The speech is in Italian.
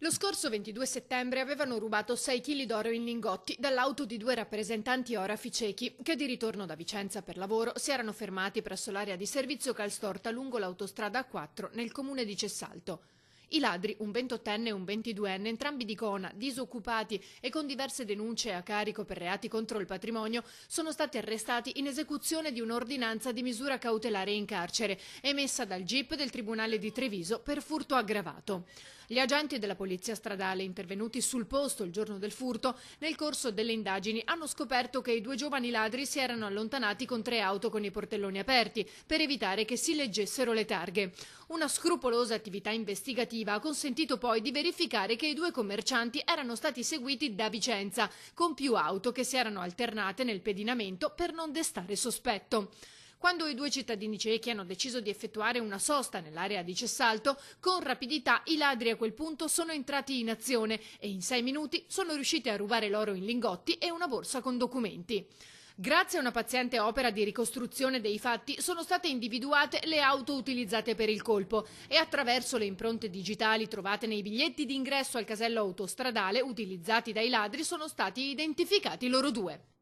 Lo scorso 22 settembre avevano rubato 6 kg d'oro in lingotti dall'auto di due rappresentanti orafi cechi che di ritorno da Vicenza per lavoro si erano fermati presso l'area di servizio Calstorta lungo l'autostrada A4 nel comune di Cessalto. I ladri, un 28enne e un 22enne, entrambi di Cona, disoccupati e con diverse denunce a carico per reati contro il patrimonio, sono stati arrestati in esecuzione di un'ordinanza di misura cautelare in carcere emessa dal GIP del Tribunale di Treviso per furto aggravato. Gli agenti della polizia stradale intervenuti sul posto il giorno del furto, nel corso delle indagini hanno scoperto che i due giovani ladri si erano allontanati con 3 auto con i portelloni aperti per evitare che si leggessero le targhe. Una scrupolosa attività investigativa ha consentito poi di verificare che i due commercianti erano stati seguiti da Vicenza, con più auto che si erano alternate nel pedinamento per non destare sospetto. Quando i due cittadini cechi hanno deciso di effettuare una sosta nell'area di Cessalto, con rapidità i ladri a quel punto sono entrati in azione e in 6 minuti sono riusciti a rubare l'oro in lingotti e una borsa con documenti. Grazie a una paziente opera di ricostruzione dei fatti sono state individuate le auto utilizzate per il colpo e attraverso le impronte digitali trovate nei biglietti di ingresso al casello autostradale utilizzati dai ladri sono stati identificati loro due.